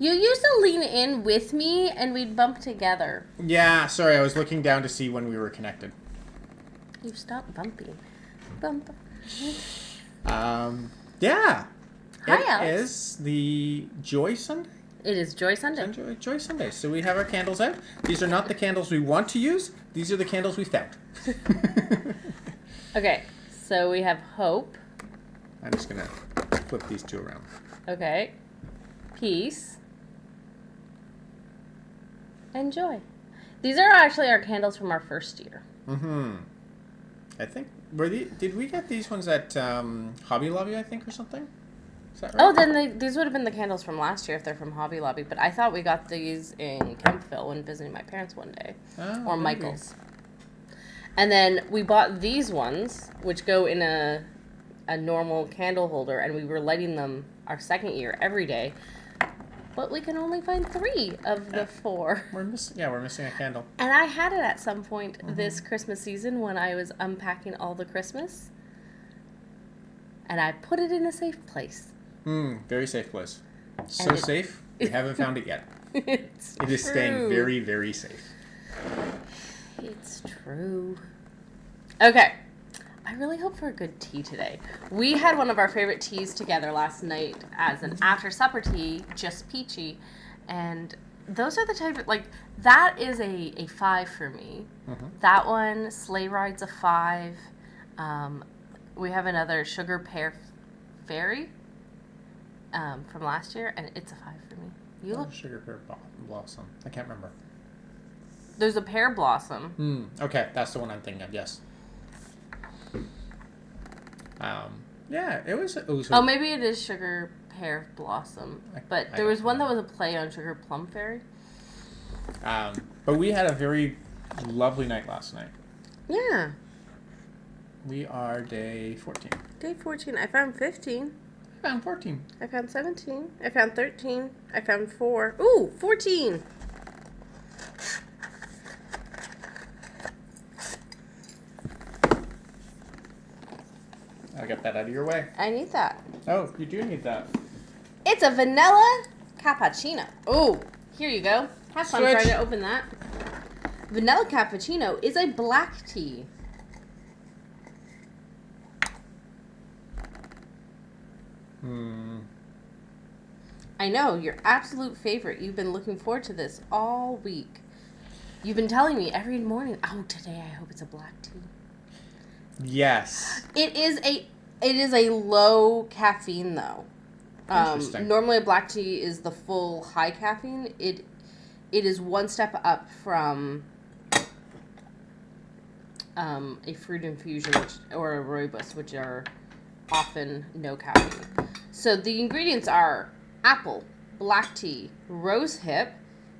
You used to lean in with me and we'd bump together. Yeah, sorry, I was looking down to see when we were connected. You stopped bumping. Bump. Yeah. Hi, It Alex. is the Joy Sunday. It is Joy Sunday. Joy Sunday. So we have our candles out. These are not the candles we want to use. These are the candles we found. Okay, so we have hope. I'm just going to flip these two around. Okay. Peace. And joy. These are actually our candles from our first year. Mm-hmm. I think, did we get these ones at Hobby Lobby, I think, or something? Is that right? Oh, then these would have been the candles from last year if they're from Hobby Lobby. But I thought we got these in Kempville when visiting my parents one day. Oh, Or maybe. Michael's. And then we bought these ones, which go in a normal candle holder, and we were lighting them our second year every day. But we can only find 3 of the 4. We're missing a candle. And I had it at some point this Christmas season when I was unpacking all the Christmas. And I put it in a safe place. Very safe place. So safe, we haven't found it yet. It is staying very, very safe. It's true. Okay. I really hope for a good tea today. We had one of our favorite teas together last night as an after supper tea, just peachy. And those are the type of, that is a 5 for me. Mm-hmm. That one, Sleigh Ride's a 5. We have another Sugar Pear Fairy from last year, and it's a 5 for me. You look. Sugar Pear Blossom. I can't remember. There's a pear blossom. Okay, that's the one I'm thinking of, yes. Yeah, it was. Oh, maybe it is Sugar Pear Blossom. But there was one that was a play on Sugar Plum Fairy. But we had a very lovely night last night. Yeah. We are day 14. Day 14. I found 15. I found 14. I found 17. I found 13. I found 4. Ooh, 14. I'll get that out of your way. I need that. Oh, you do need that. It's a vanilla cappuccino. Oh, here you go. Have fun trying to open that. Vanilla cappuccino is a black tea. I know, your absolute favorite. You've been looking forward to this all week. You've been telling me every morning, oh, today I hope it's a black tea. Yes. It is a low caffeine though. Normally a black tea is the full high caffeine. It is one step up from a fruit infusion or a rooibos, which are often no caffeine. So the ingredients are apple, black tea, rose hip,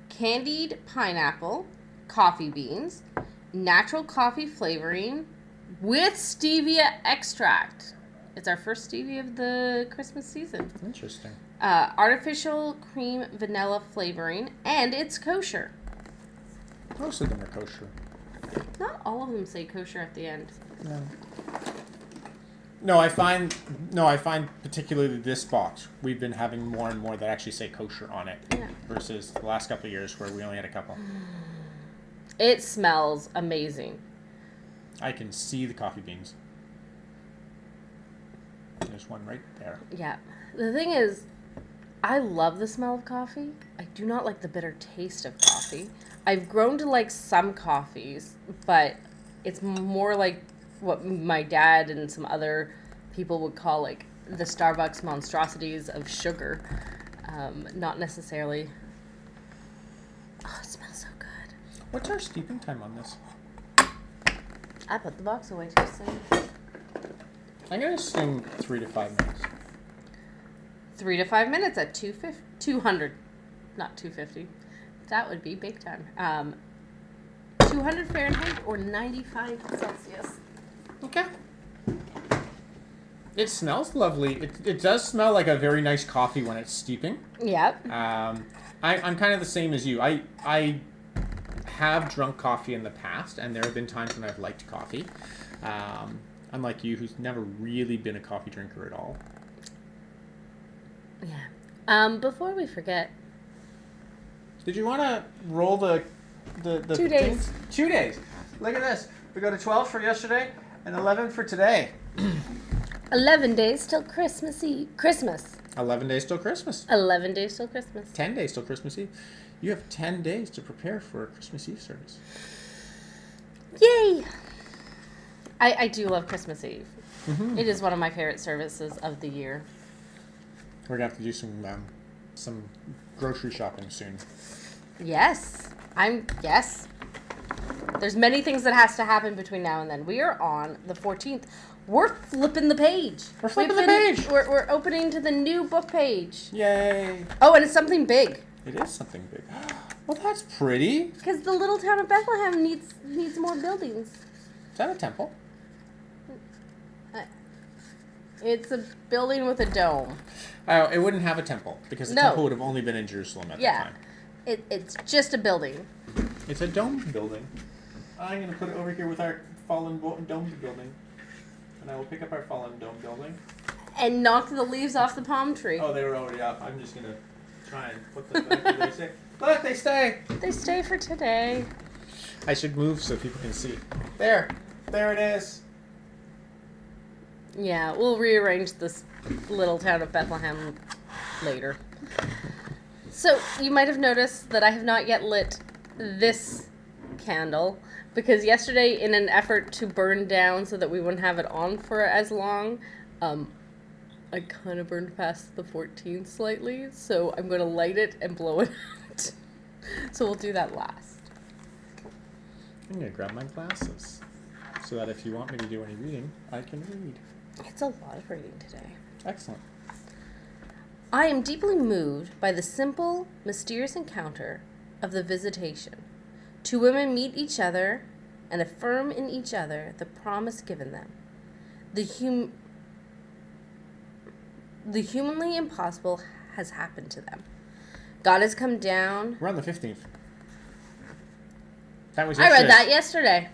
candied pineapple, coffee beans, natural coffee flavoring, with stevia extract. It's our first stevia of the Christmas season. Interesting. Artificial cream vanilla flavoring, and it's kosher. Most of them are kosher. Not all of them say kosher at the end. No, I find particularly this box, we've been having more and more that actually say kosher on it. Yeah. Versus the last couple of years where we only had a couple. It smells amazing. I can see the coffee beans. There's one right there. Yeah. The thing is, I love the smell of coffee. I do not like the bitter taste of coffee. I've grown to like some coffees, but it's more like what my dad and some other people would call like the Starbucks monstrosities of sugar. Not necessarily. Oh, it smells so good. What's our steeping time on this? I put the box away too soon. I'm going to assume 3 to 5 minutes. 3 to 5 minutes at 200, not 250. That would be big time. 200 Fahrenheit or 95 Celsius. Okay. It smells lovely. It does smell like a very nice coffee when it's steeping. Yep. I'm kind of the same as you. I have drunk coffee in the past, and there have been times when I've liked coffee. Unlike you, who's never really been a coffee drinker at all. Yeah. Before we forget, Did you want to roll the 2 days. things? 2 days. Look at this. We got a 12 for yesterday and 11 for today. 11 days till Christmas Eve. Christmas. 11 days till Christmas. 11 days till Christmas. 10 days till Christmas Eve. You have 10 days to prepare for a Christmas Eve service. Yay! I do love Christmas Eve. Mm-hmm. It is one of my favorite services of the year. We're going to have to do some grocery shopping soon. Yes. Yes. There's many things that has to happen between now and then. We are on the 14th. We're flipping the page. We're flipping the page. We're opening to the new book page. Yay. Oh, and it's something big. It is something big. Well, that's pretty. Because the little town of Bethlehem needs more buildings. Is that a temple? It's a building with a dome. Oh, it wouldn't have a temple because the temple would have only been in Jerusalem at the time. It's just a building. It's a dome building. I'm going to put it over here with our fallen dome building. And I will pick up our fallen dome building. And knock the leaves off the palm tree. Oh, they were already up. I'm just going to try and put them back where they stay. Look, they stay. They stay for today. I should move so people can see. There. There it is. Yeah, we'll rearrange this little town of Bethlehem later. So, you might have noticed that I have not yet lit this candle because yesterday, in an effort to burn down so that we wouldn't have it on for as long, I kind of burned past the 14th slightly, so I'm going to light it and blow it out. So we'll do that last. I'm going to grab my glasses so that if you want me to do any reading, I can read. It's a lot of reading today. Excellent. I am deeply moved by the simple, mysterious encounter of the visitation. Two women meet each other and affirm in each other the promise given them. The humanly impossible has happened to them. God has come down. We're on the 15th. That was I yesterday. read that yesterday.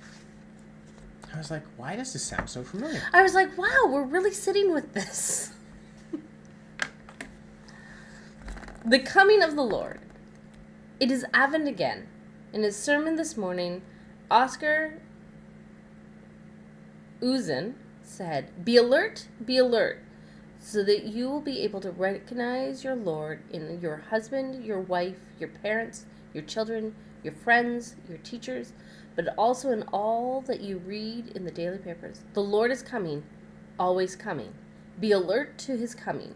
I was like, why does this sound so familiar? I was like, wow, we're really sitting with this. The coming of the Lord. It is Advent again. In his sermon this morning, Oscar Uzen said, be alert, so that you will be able to recognize your Lord in your husband, your wife, your parents, your children, your friends, your teachers, but also in all that you read in the daily papers. The Lord is coming, always coming. Be alert to his coming.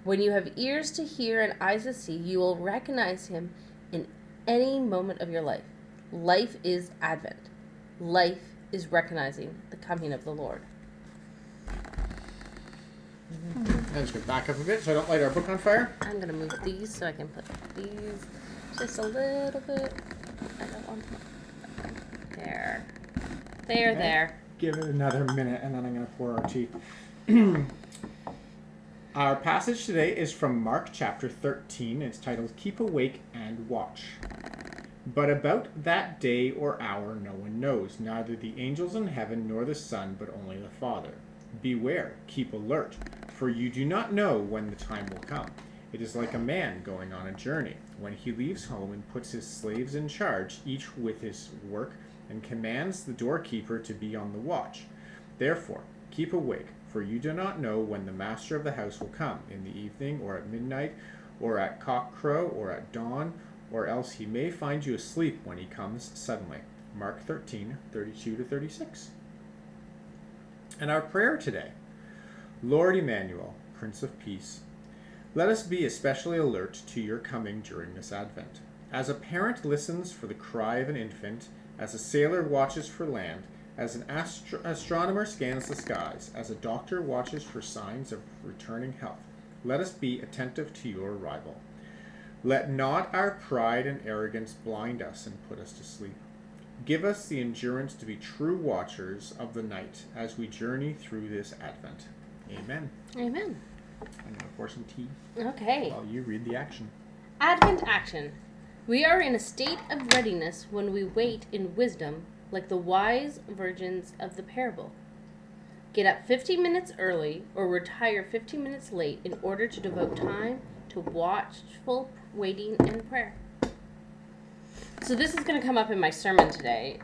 When you have ears to hear and eyes to see, you will recognize him in any moment of your life. Life is Advent. Life is recognizing the coming of the Lord. I'm just going to back up a bit so I don't light our book on fire. I'm going to move these so I can put these just a little bit. I don't want to. There. There. Give it another minute and then I'm going to pour our tea. Our passage today is from Mark chapter 13. It's titled, Keep Awake and Watch. But about that day or hour no one knows, neither the angels in heaven nor the Son, but only the Father. Beware, keep alert, for you do not know when the time will come. It is like a man going on a journey, when he leaves home and puts his slaves in charge, each with his work, and commands the doorkeeper to be on the watch. Therefore, keep awake, for you do not know when the master of the house will come, in the evening, or at midnight, or at cockcrow, or at dawn, or else he may find you asleep when he comes suddenly. Mark 13, 32-36. And our prayer today, Lord Emmanuel, Prince of Peace, let us be especially alert to your coming during this Advent. As a parent listens for the cry of an infant, as a sailor watches for land, as an astronomer scans the skies, as a doctor watches for signs of returning health, let us be attentive to your arrival. Let not our pride and arrogance blind us and put us to sleep. Give us the endurance to be true watchers of the night as we journey through this Advent. Amen. Amen. I'm going to pour some tea Okay. while you read the action. Advent action. We are in a state of readiness when we wait in wisdom, like the wise virgins of the parable. Get up 15 minutes early or retire 15 minutes late in order to devote time to watchful waiting and prayer. So this is going to come up in my sermon today.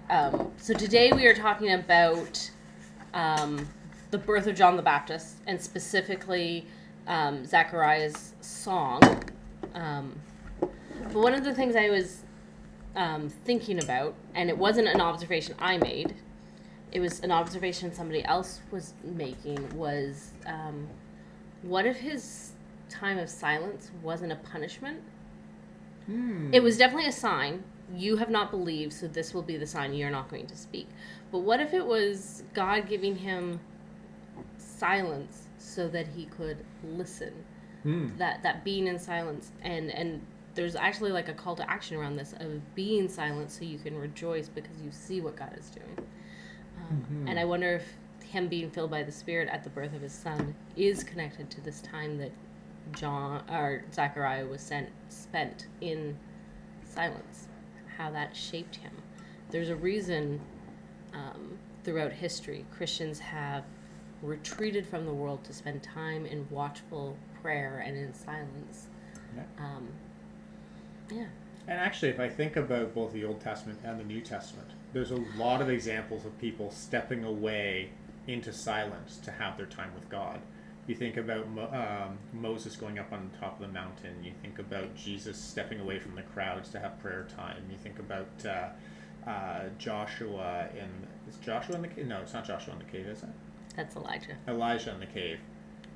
So today we are talking about the birth of John the Baptist, and specifically Zechariah's song. But one of the things I was thinking about, and it wasn't an observation I made, it was an observation somebody else was making, was what if his time of silence wasn't a punishment? It was definitely a sign. You have not believed, so this will be the sign you're not going to speak. But what if it was God giving him silence so that he could listen? That being in silence. And there's actually like a call to action around this of being silent so you can rejoice because you see what God is doing. And I wonder if him being filled by the Spirit at the birth of his son is connected to this time that Zechariah was spent in silence, how that shaped him. There's a reason throughout history Christians have retreated from the world to spend time in watchful prayer and in silence. Yeah. And actually, if I think about both the Old Testament and the New Testament, there's a lot of examples of people stepping away into silence to have their time with God. You think about Moses going up on top of the mountain. You think about Jesus stepping away from the crowds to have prayer time. You think about Joshua in... Is Joshua in the cave? No, it's not Joshua in the cave, is it? That's Elijah. Elijah in the cave.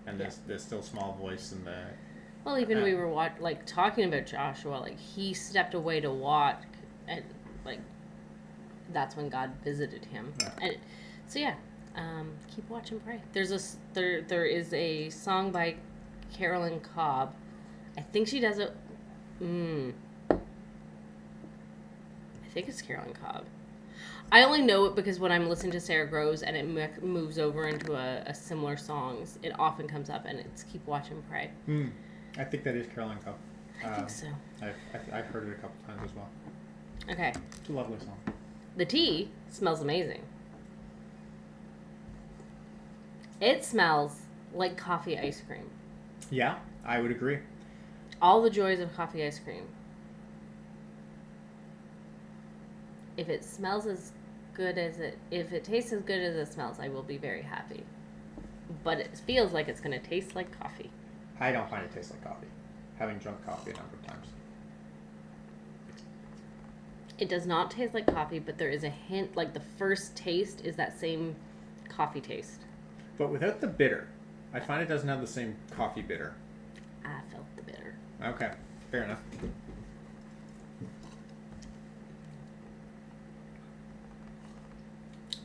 And there's still small voice in the... Well, even we were talking about Joshua, like he stepped away to walk, and like that's when God visited him. Yeah. And so keep watch and pray. There is a song by Carolyn Cobb. I think she does it. I think it's Carolyn Cobb. I only know it because when I'm listening to Sarah Groves and it moves over into a similar songs, it often comes up, and it's keep watch and pray. I think that is Caroline Cup. I think so. I've heard it a couple times as well. Okay. It's a lovely song. The tea smells amazing. It smells like coffee ice cream. Yeah, I would agree. All the joys of coffee ice cream. If it smells as good as if it tastes as good as it smells, I will be very happy. But it feels like it's going to taste like coffee. I don't find it taste like coffee, having drunk coffee a number of times. It does not taste like coffee, but there is a hint, like the first taste is that same coffee taste. But without the bitter. I find it doesn't have the same coffee bitter. I felt the bitter. Okay, fair enough.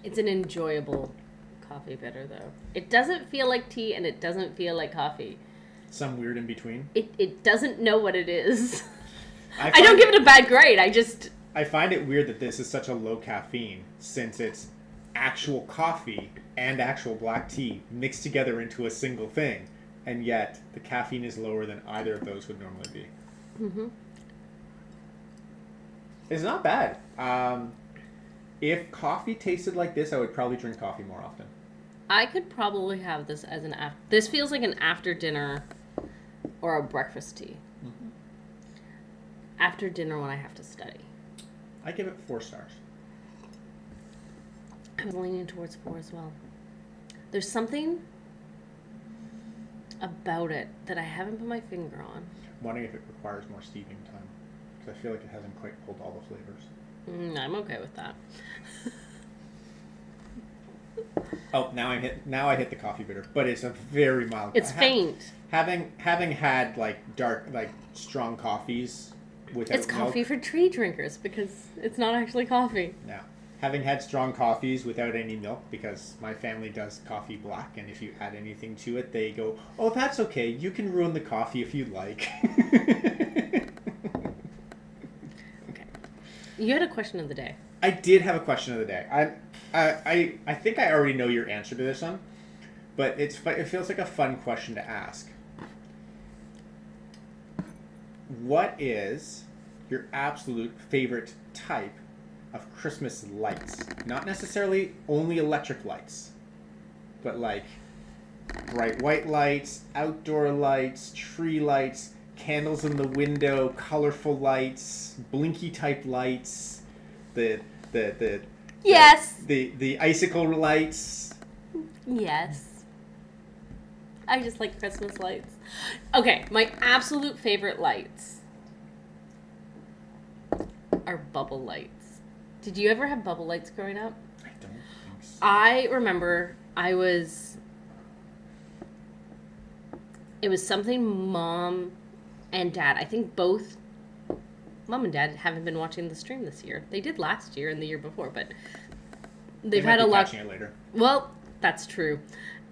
It's an enjoyable coffee bitter, though. It doesn't feel like tea, and it doesn't feel like coffee. Some weird in between. It doesn't know what it is. I don't give it a bad grade. I find it weird that this is such a low caffeine, since it's actual coffee and actual black tea mixed together into a single thing, and yet the caffeine is lower than either of those would normally be. It's not bad. If coffee tasted like this, I would probably drink coffee more often. I could probably have this as this feels like an after dinner or a breakfast tea. After dinner when I have to study. I give it 4 stars. I'm leaning towards 4 as well. There's something about it that I haven't put my finger on. I'm wondering if it requires more steeping time, because I feel like it hasn't quite pulled all the flavors. I'm okay with that. Oh, now I hit the coffee bitter, but it's a very mild. It's faint. Having had like dark, like strong coffees without It's coffee milk, for tree drinkers because it's not actually coffee. Yeah. Having had strong coffees without any milk, because my family does coffee black, and if you add anything to it, they go, "Oh, that's okay. You can ruin the coffee if you like." Okay. You had a question of the day. I did have a question of the day. I think I already know your answer to this one, but it feels like a fun question to ask. What is your absolute favorite type of Christmas lights? Not necessarily only electric lights, but like bright white lights, outdoor lights, tree lights, candles in the window, colorful lights, blinky type lights, the Yes. the icicle lights. Yes. I just like Christmas lights. Okay, my absolute favorite lights are bubble lights. Did you ever have bubble lights growing up? I don't think so. I remember it was something Mom and Dad, I think both Mom and Dad haven't been watching the stream this year. They did last year and the year before, but they've had a lot. Catching it later. Well, that's true,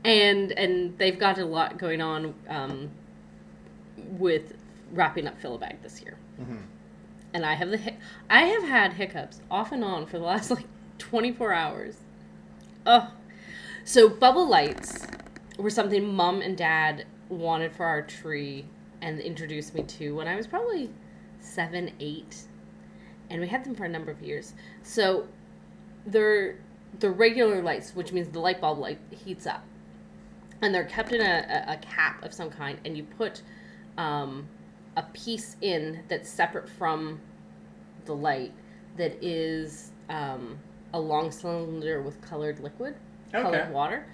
and they've got a lot going on with wrapping up Fill-A-Bag this year. Mm-hmm. And I have had hiccups off and on for the last 24 hours. Oh, so bubble lights were something Mom and Dad wanted for our tree and introduced me to when I was probably 7, 8, and we had them for a number of years. So they're the regular lights, which means the light bulb light heats up, and they're kept in a cap of some kind, and you put a piece in that's separate from the light that is a long cylinder with colored liquid, colored water,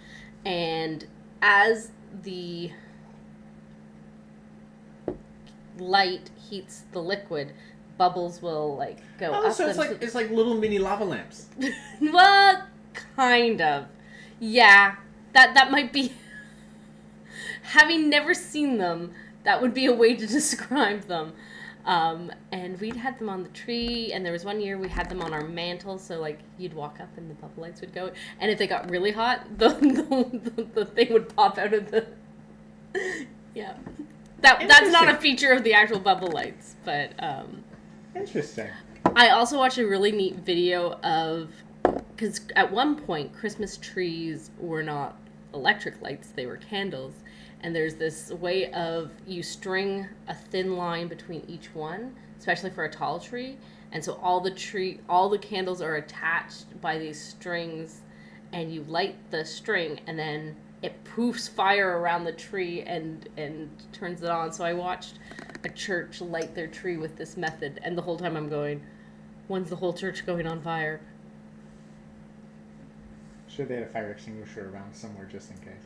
and as the light heats the liquid, bubbles will go up. So it's like little mini lava lamps. Well, kind of. Yeah, that might be. Having never seen them, that would be a way to describe them. And we'd had them on the tree, and there was one year we had them on our mantle, so you'd walk up and the bubble lights would go, and if they got really hot, the thing would pop out of the. Yeah. That's not a feature of the actual bubble lights, but Interesting. I also watched a really neat video because at one point Christmas trees were not electric lights, they were candles, and there's this way of you string a thin line between each one, especially for a tall tree, and so all the candles are attached by these strings, and you light the string, and then it poofs fire around the tree and turns it on. So I watched a church light their tree with this method, and the whole time I'm going, when's the whole church going on fire? Sure, they had a fire extinguisher around somewhere just in case.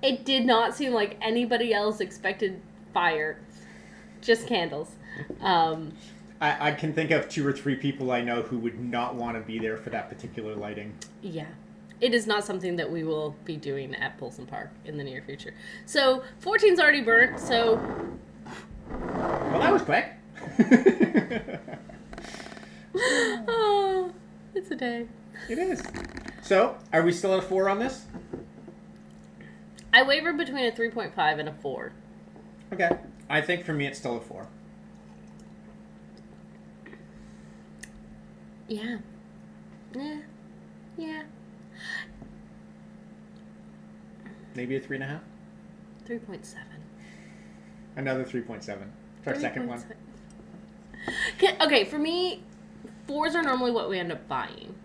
It did not seem like anybody else expected fire, just candles. I can think of 2 or 3 people I know who would not want to be there for that particular lighting. Yeah. It is not something that we will be doing at Polson Park in the near future. So, 14's already burnt, so... Well, that was quick. Oh, it's a day. It is. So, are we still at a 4 on this? I wavered between a 3.5 and a 4. Okay. I think for me it's still a 4. Yeah. Yeah. Maybe a 3.5? 3.7. Another 3.7. It's our second one. Okay, for me, 4s are normally what we end up buying.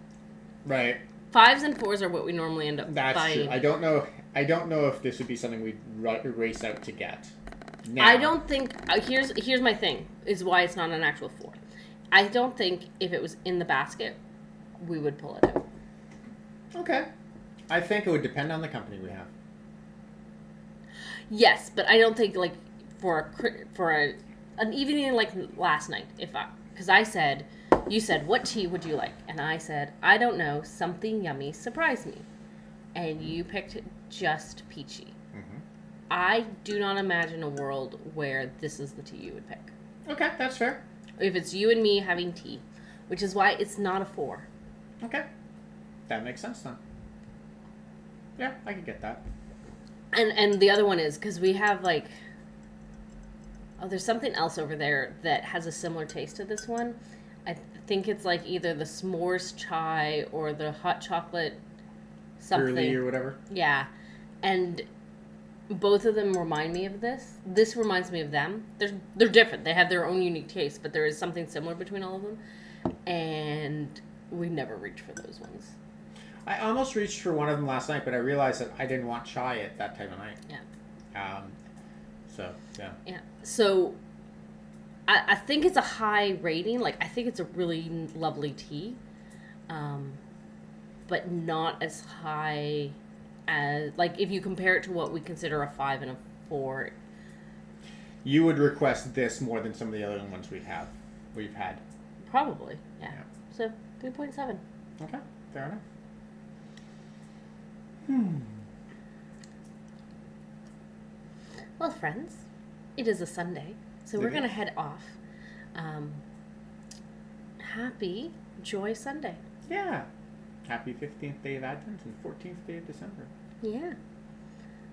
Right. 5s and 4s are what we normally end up That's buying. true. I don't know if this would be something we'd race out to get. Now. I don't think... here's my thing, is why it's not an actual 4. I don't think if it was in the basket, we would pull it out. Okay. I think it would depend on the company we have. Yes, but I don't think for an evening like last night, because you said, what tea would you like? And I said, I don't know, something yummy, surprise me. And you picked just peachy. Mm-hmm. I do not imagine a world where this is the tea you would pick. Okay, that's fair. If it's you and me having tea, which is why it's not a 4. Okay. That makes sense then. Yeah, I could get that. And the other one is, because we have there's something else over there that has a similar taste to this one. I think it's either the s'mores chai or the hot chocolate something. Early or whatever. Yeah. And both of them remind me of this. This reminds me of them. They're different. They have their own unique taste, but there is something similar between all of them. And we never reach for those ones. I almost reached for one of them last night, but I realized that I didn't want chai at that time of night. Yeah. So, yeah. Yeah. So I think it's a high rating. Like, I think it's a really lovely tea, but not as high as, like, if you compare it to what we consider a 5 and a 4. You would request this more than some of the other ones we've had. Probably, yeah. Yeah. So 3.7. Okay, fair enough. Well, friends, it is a Sunday, so we're It going to is. head off. Happy Joy Sunday. Yeah. Happy 15th day of Advent and 14th day of December. Yeah.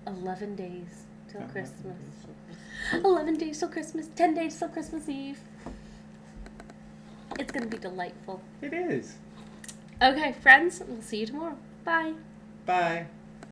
11 days till 11 Christmas. days till Christmas. 11 days till Christmas. 10 days till Christmas Eve. It's going to be delightful. It is. Okay, friends, we'll see you tomorrow. Bye. Bye.